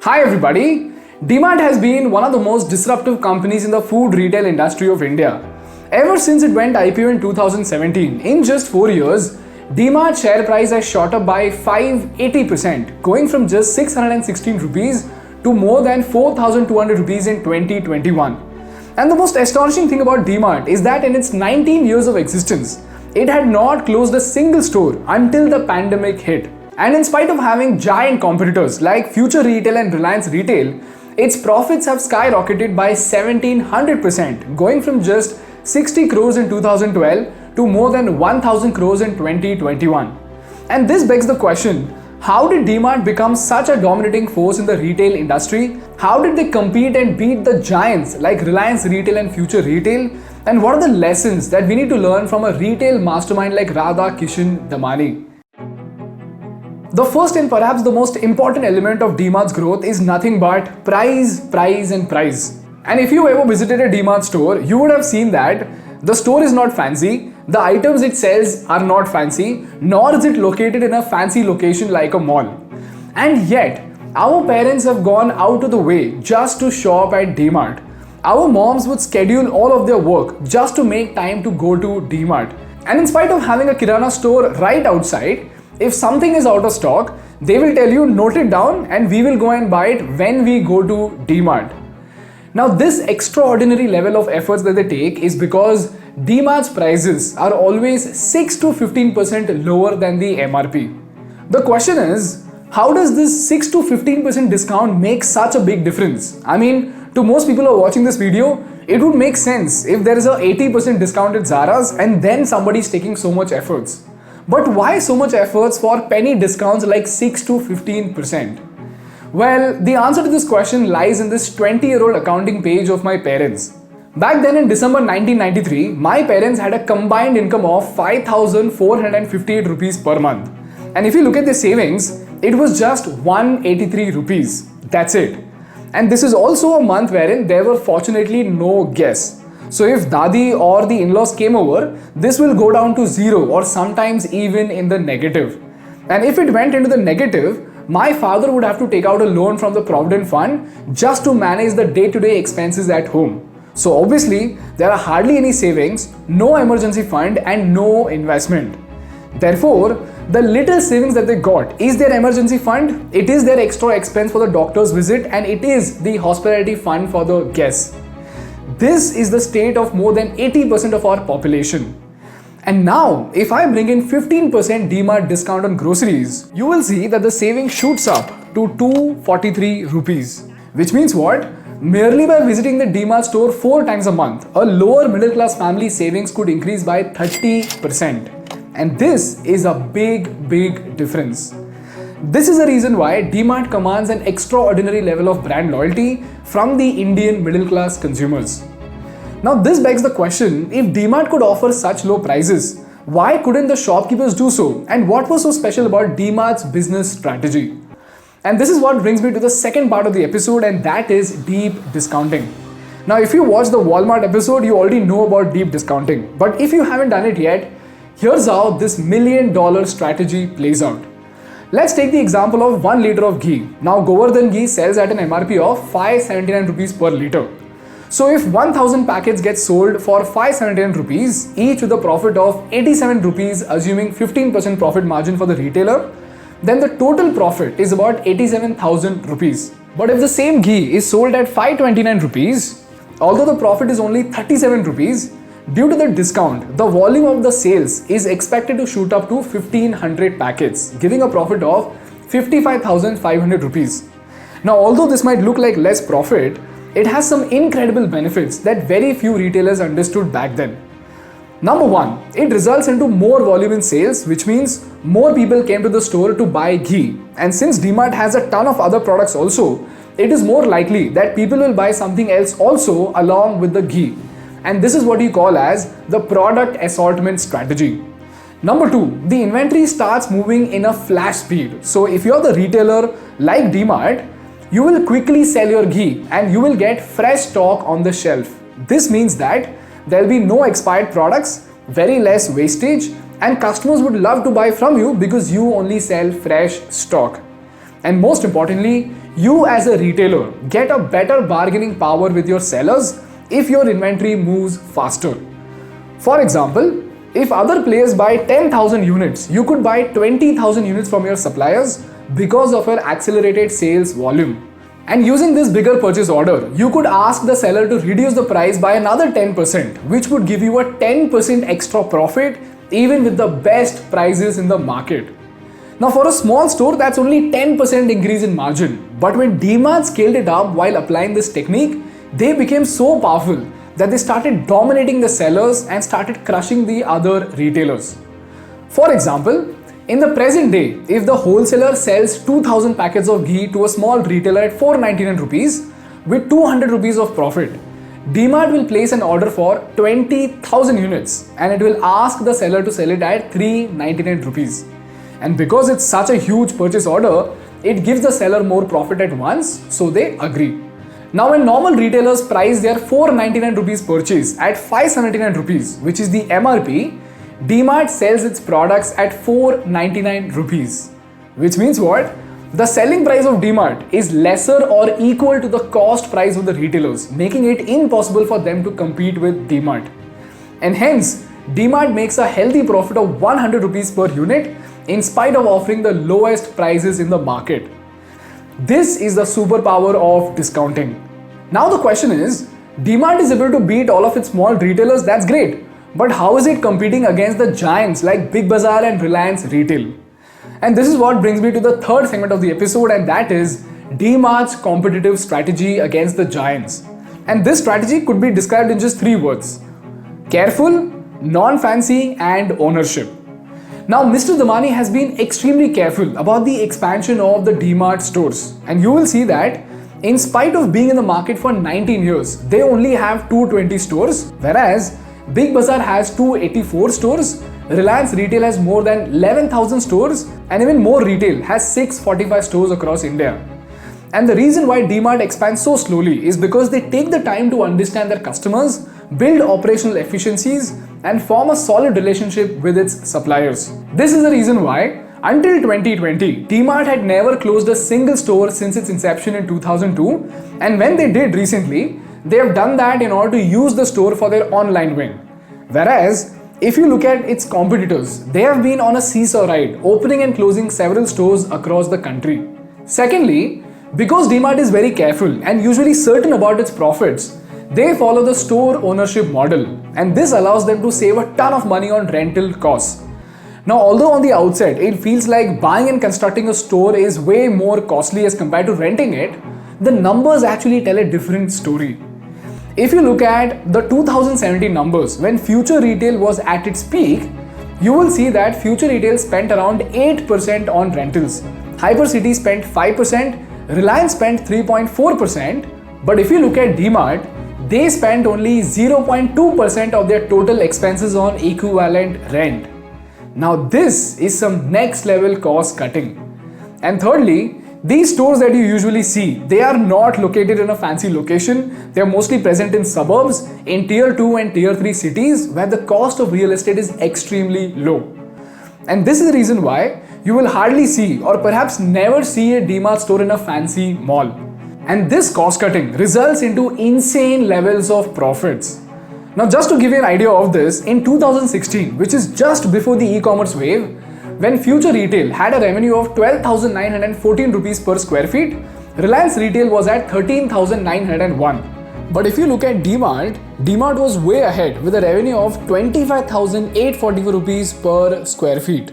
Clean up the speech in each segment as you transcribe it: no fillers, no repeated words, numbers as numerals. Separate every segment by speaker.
Speaker 1: Hi everybody! Dmart has been one of the most disruptive companies in the food retail industry of India. Ever since it went IPO in 2017, in just 4 years, Dmart's share price has shot up by 580%, going from just 616 rupees to more than 4,200 rupees in 2021. And the most astonishing thing about Dmart is that in its 19 years of existence, it had not closed a single store until the pandemic hit. And in spite of having giant competitors like Future Retail and Reliance Retail, its profits have skyrocketed by 1700%, going from just 60 crores in 2012 to more than 1000 crores in 2021. And this begs the question, how did Dmart become such a dominating force in the retail industry? How did they compete and beat the giants like Reliance Retail and Future Retail? And what are the lessons that we need to learn from a retail mastermind like Radhakishan Damani? The first and perhaps the most important element of Dmart's growth is nothing but price, price and price. And if you ever visited a Dmart store, you would have seen that the store is not fancy, the items it sells are not fancy, nor is it located in a fancy location like a mall. And yet, our parents have gone out of the way just to shop at Dmart. Our moms would schedule all of their work just to make time to go to Dmart. And in spite of having a Kirana store right outside, if something is out of stock, they will tell you note it down and we will go and buy it when we go to Dmart. Now this extraordinary level of efforts that they take is because Dmart's prices are always 6 to 15% lower than the MRP. The question is, how does this 6 to 15% discount make such a big difference? I mean, to most people who are watching this video, it would make sense if there is a 80% discount at Zara's and then somebody is taking so much efforts. But why so much efforts for penny discounts like 6 to 15%? Well, the answer to this question lies in this 20-year-old accounting page of my parents. Back then in December 1993, my parents had a combined income of 5,458 rupees per month. And if you look at their savings, it was just 183 rupees. That's it. And this is also a month wherein there were fortunately no guests. So if Dadi or the in-laws came over, this will go down to zero or sometimes even in the negative. And if it went into the negative, my father would have to take out a loan from the Provident Fund just to manage the day-to-day expenses at home. So obviously, there are hardly any savings, no emergency fund and no investment. Therefore, the little savings that they got is their emergency fund, it is their extra expense for the doctor's visit and it is the hospitality fund for the guests. This is the state of more than 80% of our population. And now, if I bring in 15% Dmart discount on groceries, you will see that the saving shoots up to 243 rupees. Which means what? Merely by visiting the Dmart store 4 times a month, a lower middle class family savings could increase by 30%. And this is a big difference. This is the reason why Dmart commands an extraordinary level of brand loyalty from the Indian middle class consumers. Now this begs the question, if Dmart could offer such low prices, why couldn't the shopkeepers do so? And what was so special about Dmart's business strategy? And this is what brings me to the second part of the episode, and that is deep discounting. Now if you watched the Walmart episode, you already know about deep discounting. But if you haven't done it yet, here's how this $1 million strategy plays out. Let's take the example of 1 liter of ghee. Now Govardhan ghee sells at an MRP of 579 rupees per liter. So if 1000 packets get sold for 579 rupees, each with a profit of 87 rupees, assuming 15% profit margin for the retailer, then the total profit is about 87,000 rupees. But if the same ghee is sold at 529 rupees, although the profit is only 37 rupees, due to the discount, the volume of the sales is expected to shoot up to 1500 packets, giving a profit of 55,500 rupees. Now, although this might look like less profit, it has some incredible benefits that very few retailers understood back then. Number 1, it results into more volume in sales, which means more people came to the store to buy ghee. And since Dmart has a ton of other products also, it is more likely that people will buy something else also along with the ghee. And this is what you call as the product assortment strategy. Number 2, the inventory starts moving in a flash speed. So if you're the retailer like Dmart, you will quickly sell your ghee and you will get fresh stock on the shelf. This means that there will be no expired products, very less wastage, and customers would love to buy from you because you only sell fresh stock. And most importantly, You as a retailer get a better bargaining power with your sellers if your inventory moves faster. For example, if other players buy 10,000 units, you could buy 20,000 units from your suppliers because of your accelerated sales volume. And using this bigger purchase order, you could ask the seller to reduce the price by another 10%, which would give you a 10% extra profit even with the best prices in the market. Now for a small store, that's only 10% increase in margin. But when Dmart scaled it up while applying this technique, they became so powerful that they started dominating the sellers and started crushing the other retailers. For example, in the present day, if the wholesaler sells 2000 packets of ghee to a small retailer at 499 rupees with 200 rupees of profit, Dmart will place an order for 20,000 units and it will ask the seller to sell it at 399 rupees. And because it's such a huge purchase order, it gives the seller more profit at once, so they agree. Now when normal retailers price their 499 rupees purchase at 579 rupees, which is the MRP, Dmart sells its products at 499 rupees. Which means what? The selling price of Dmart is lesser or equal to the cost price of the retailers, making it impossible for them to compete with Dmart. And hence, Dmart makes a healthy profit of 100 rupees per unit in spite of offering the lowest prices in the market. This is the superpower of discounting. Now the question is, Dmart is able to beat all of its small retailers, that's great. But how is it competing against the giants like Big Bazaar and Reliance Retail? And this is what brings me to the third segment of the episode, and that is Dmart's competitive strategy against the giants. And this strategy could be described in just 3 words: careful, non-fancy, and ownership. Now, Mr. Damani has been extremely careful about the expansion of the Dmart stores, and you will see that in spite of being in the market for 19 years, they only have 220 stores, whereas Big Bazaar has 284 stores, Reliance Retail has more than 11,000 stores, and even more retail has 645 stores across India. And the reason why Dmart expands so slowly is because they take the time to understand their customers, build operational efficiencies, and form a solid relationship with its suppliers. This is the reason why, until 2020, Dmart had never closed a single store since its inception in 2002, and when they did recently, they have done that in order to use the store for their online wing. Whereas, if you look at its competitors, they have been on a seesaw ride, opening and closing several stores across the country. Secondly, because Dmart is very careful and usually certain about its profits, they follow the store ownership model, and this allows them to save a ton of money on rental costs. Now, although on the outset it feels like buying and constructing a store is way more costly as compared to renting it, the numbers actually tell a different story. If you look at the 2017 numbers, when Future Retail was at its peak, you will see that Future Retail spent around 8% on rentals, Hypercity spent 5%, Reliance spent 3.4%, but if you look at Dmart, they spent only 0.2% of their total expenses on equivalent rent. Now this is some next level cost cutting. And thirdly, these stores that you usually see, they are not located in a fancy location. They are mostly present in suburbs, in tier 2 and tier 3 cities where the cost of real estate is extremely low. And this is the reason why you will hardly see or perhaps never see a Dmart store in a fancy mall. And this cost cutting results into insane levels of profits. Now just to give you an idea of this, in 2016, which is just before the e-commerce wave, when Future Retail had a revenue of 12,914 rupees per square feet, Reliance Retail was at 13,901. But if you look at Dmart, Dmart was way ahead with a revenue of 25,844 rupees per square feet.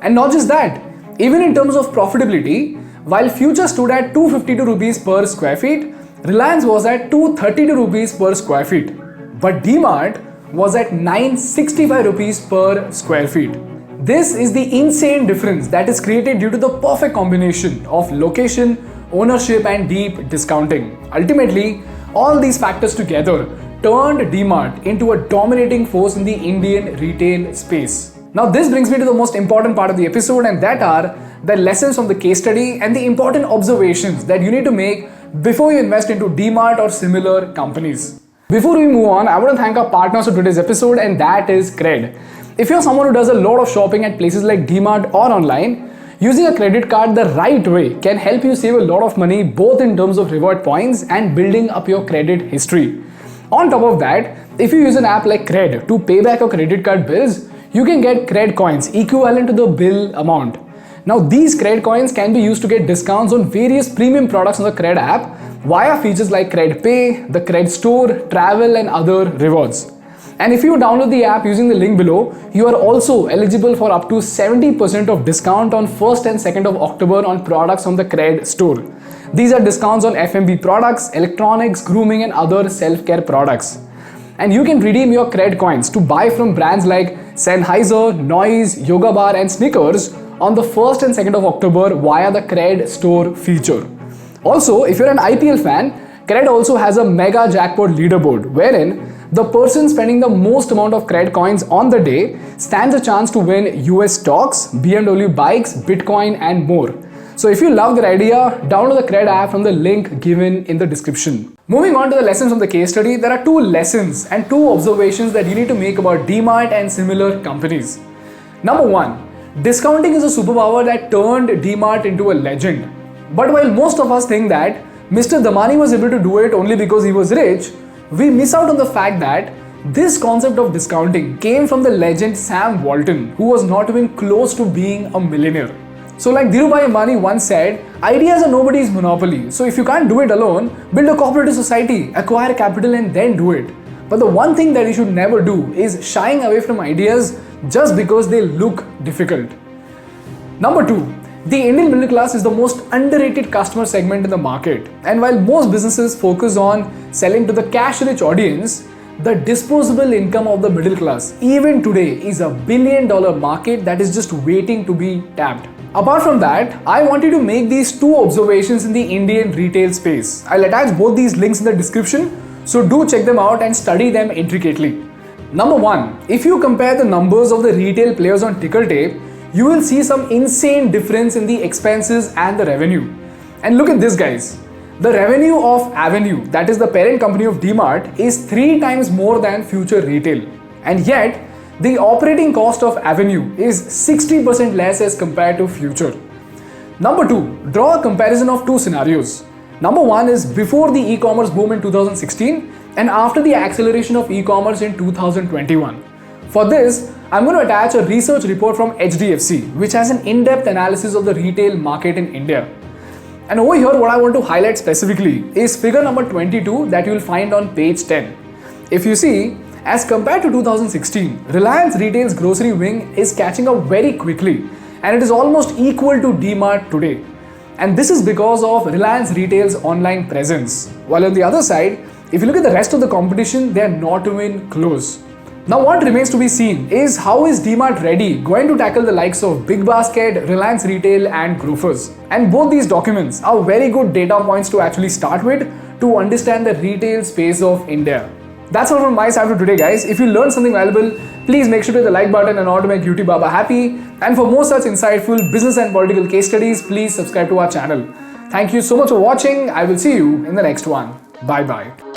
Speaker 1: And not just that, even in terms of profitability, while Future stood at 252 rupees per square feet, Reliance was at 232 rupees per square feet. But Dmart was at 965 rupees per square feet. This is the insane difference that is created due to the perfect combination of location, ownership, and deep discounting. Ultimately, all these factors together turned Dmart into a dominating force in the Indian retail space. Now this brings me to the most important part of the episode, and that are the lessons from the case study and the important observations that you need to make before you invest into Dmart or similar companies. Before we move on, I want to thank our partners for today's episode, and that is Cred. If you're someone who does a lot of shopping at places like Dmart or online, Using a credit card the right way can help you save a lot of money both in terms of reward points and building up your credit history. On top of that, if you use an app like Cred to pay back your credit card bills, you can get Cred coins equivalent to the bill amount. Now these Cred coins can be used to get discounts on various premium products on the Cred app via features like Cred Pay, the Cred Store, travel and other rewards. And if you download the app using the link below, you are also eligible for up to 70% of discount on 1st and 2nd of October on products on the Cred Store. These are discounts on F&B products, electronics, grooming and other self-care products. And you can redeem your Cred coins to buy from brands like Sennheiser, Noise, Yoga Bar and Snickers on the 1st and 2nd of October via the Cred Store feature. Also, if you're an IPL fan, Cred also has a mega jackpot leaderboard wherein the person spending the most amount of Cred coins on the day stands a chance to win US stocks, BMW bikes, Bitcoin and more. So if you love that idea, download the Cred app from the link given in the description. Moving on to the lessons from the case study, there are 2 lessons and 2 observations that you need to make about Dmart and similar companies. Number 1, discounting is a superpower that turned Dmart into a legend. But while most of us think that Mr. Damani was able to do it only because he was rich, we miss out on the fact that this concept of discounting came from the legend Sam Walton, who was not even close to being a millionaire. So like Dhirubhai Ambani once said, ideas are nobody's monopoly. So if you can't do it alone, build a cooperative society, acquire capital and then do it. But the one thing that you should never do is shying away from ideas just because they look difficult. Number 2, the Indian middle class is the most underrated customer segment in the market. And while most businesses focus on selling to the cash-rich audience, the disposable income of the middle class, even today, is a billion-dollar market that is just waiting to be tapped. Apart from that, I want you to make these 2 observations in the Indian retail space. I'll attach both these links in the description, so do check them out and study them intricately. Number 1, if you compare the numbers of the retail players on Tickertape, you will see some insane difference in the expenses and the revenue. And look at this, guys. The revenue of Avenue, that is the parent company of Dmart, is 3 times more than Future Retail. And yet, the operating cost of Avenue is 60% less as compared to Future. Number 2, draw a comparison of 2 scenarios. Number 1 is before the e-commerce boom in 2016 and after the acceleration of e-commerce in 2021. For this, I'm going to attach a research report from HDFC, which has an in-depth analysis of the retail market in India. And over here, what I want to highlight specifically is figure number 22 that you will find on page 10. If you see, as compared to 2016, Reliance Retail's grocery wing is catching up very quickly and it is almost equal to Dmart today. And this is because of Reliance Retail's online presence. While on the other side, if you look at the rest of the competition, they are not even close. Now what remains to be seen is how is Dmart Ready going to tackle the likes of Big Basket, Reliance Retail and Grofers. And both these documents are very good data points to actually start with to understand the retail space of India. That's all from my side for today, guys. If you learned something valuable, please make sure to hit the like button in order to make YouTube Baba happy. And for more such insightful business and political case studies, please subscribe to our channel. Thank you so much for watching. I will see you in the next one. Bye bye.